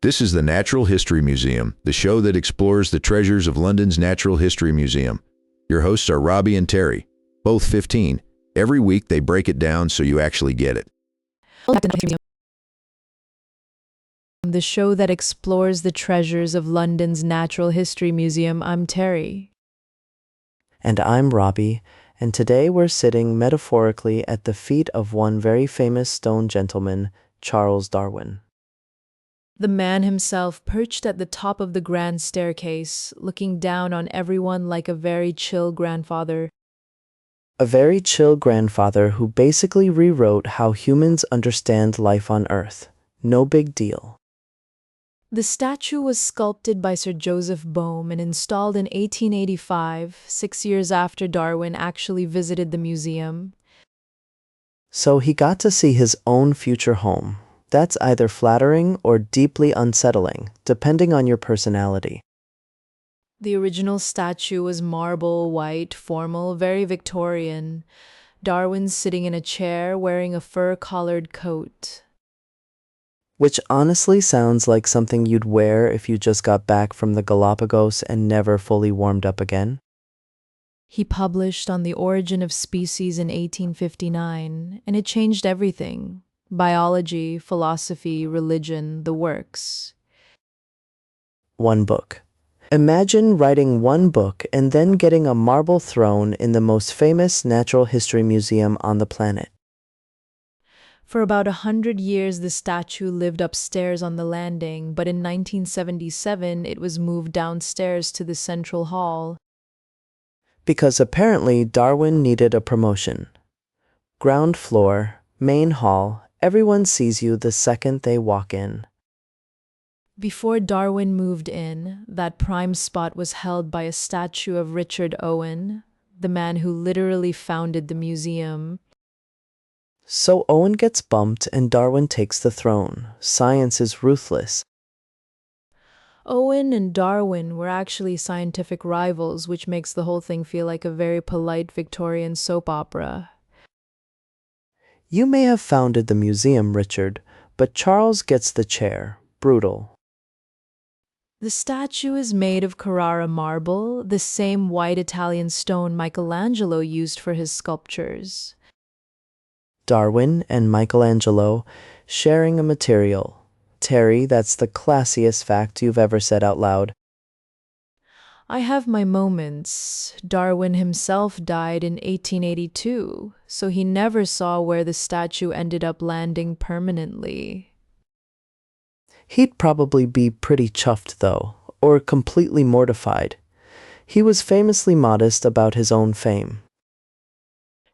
This is the Natural History Museum, the show that explores the treasures of London's Natural History Museum. Your hosts are Robbie and Terry, both 15. Every week they break it down so you actually get it. The show that explores the treasures of London's Natural History Museum. I'm Terry. And I'm Robbie, and today we're sitting metaphorically at the feet of one very famous stone gentleman, Charles Darwin. The man himself perched at the top of the grand staircase, looking down on everyone like a very chill grandfather. A very chill grandfather who basically rewrote how humans understand life on Earth. No big deal. The statue was sculpted by Sir Joseph Boehm and installed in 1885, 6 years after Darwin actually visited the museum. So he got to see his own future home. That's either flattering or deeply unsettling, depending on your personality. The original statue was marble, white, formal, very Victorian. Darwin's sitting in a chair wearing a fur-collared coat. Which honestly sounds like something you'd wear if you just got back from the Galapagos and never fully warmed up again. He published on the origin of species in 1859, and it changed everything. Biology, philosophy, religion, the works. One book. Imagine writing one book and then getting a marble throne in the most famous natural history museum on the planet. For about 100 years, the statue lived upstairs on the landing, but in 1977, it was moved downstairs to the central hall. Because apparently Darwin needed a promotion. Ground floor, main hall, everyone sees you the second they walk in. Before Darwin moved in, that prime spot was held by a statue of Richard Owen, the man who literally founded the museum. So Owen gets bumped and Darwin takes the throne. Science is ruthless. Owen and Darwin were actually scientific rivals, which makes the whole thing feel like a very polite Victorian soap opera. You may have founded the museum, Richard, but Charles gets the chair. Brutal. The statue is made of Carrara marble, the same white Italian stone Michelangelo used for his sculptures. Darwin and Michelangelo sharing a material. Terry, that's the classiest fact you've ever said out loud. I have my moments. Darwin himself died in 1882, so he never saw where the statue ended up landing permanently. He'd probably be pretty chuffed, though, or completely mortified. He was famously modest about his own fame.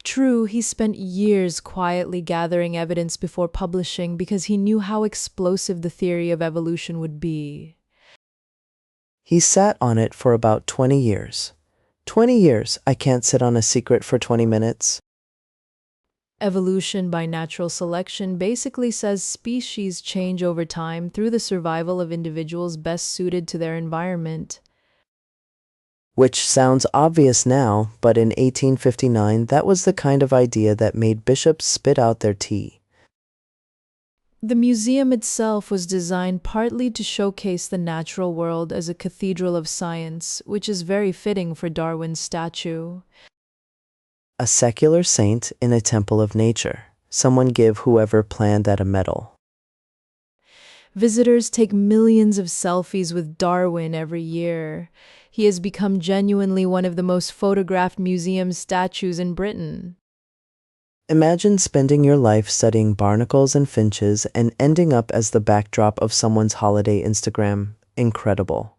True, he spent years quietly gathering evidence before publishing because he knew how explosive the theory of evolution would be. He sat on it for about 20 years. 20 years, I can't sit on a secret for 20 minutes. Evolution by natural selection basically says species change over time through the survival of individuals best suited to their environment. Which sounds obvious now, but in 1859 that was the kind of idea that made bishops spit out their tea. The museum itself was designed partly to showcase the natural world as a cathedral of science, which is very fitting for Darwin's statue. A secular saint in a temple of nature. Someone give whoever planned that a medal. Visitors take millions of selfies with Darwin every year. He has become genuinely one of the most photographed museum statues in Britain. Imagine spending your life studying barnacles and finches and ending up as the backdrop of someone's holiday Instagram. Incredible.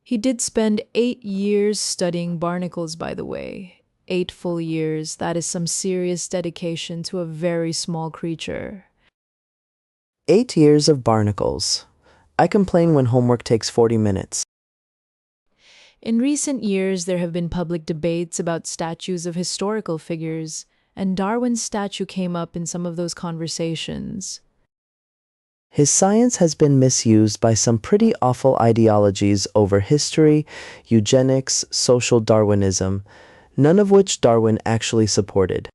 He did spend 8 years studying barnacles, by the way. 8 full years. That is some serious dedication to a very small creature. 8 years of barnacles. I complain when homework takes 40 minutes. In recent years, there have been public debates about statues of historical figures, and Darwin's statue came up in some of those conversations. His science has been misused by some pretty awful ideologies over history, eugenics, social Darwinism, none of which Darwin actually supported.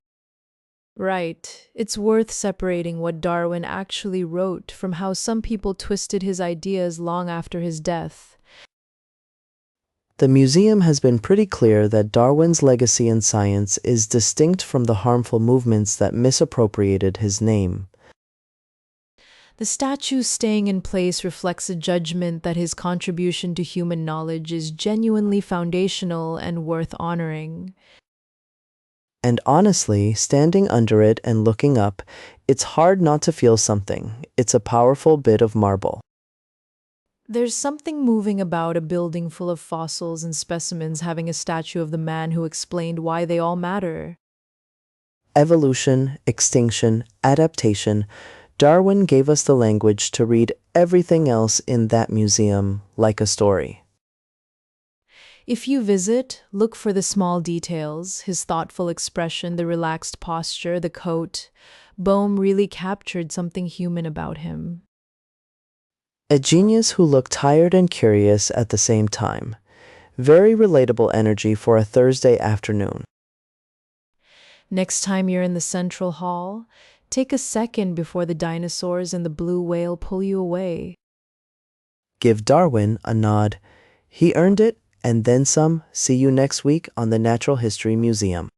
Right. It's worth separating what Darwin actually wrote from how some people twisted his ideas long after his death. The museum has been pretty clear that Darwin's legacy in science is distinct from the harmful movements that misappropriated his name. The statue staying in place reflects a judgment that his contribution to human knowledge is genuinely foundational and worth honoring. And honestly, standing under it and looking up, it's hard not to feel something. It's a powerful bit of marble. There's something moving about a building full of fossils and specimens having a statue of the man who explained why they all matter. Evolution, extinction, adaptation. Darwin gave us the language to read everything else in that museum like a story. If you visit, look for the small details, his thoughtful expression, the relaxed posture, the coat. Bohm really captured something human about him. A genius who looked tired and curious at the same time. Very relatable energy for a Thursday afternoon. Next time you're in the central hall, take a second before the dinosaurs and the blue whale pull you away. Give Darwin a nod. He earned it, and then some. See you next week on the Natural History Museum.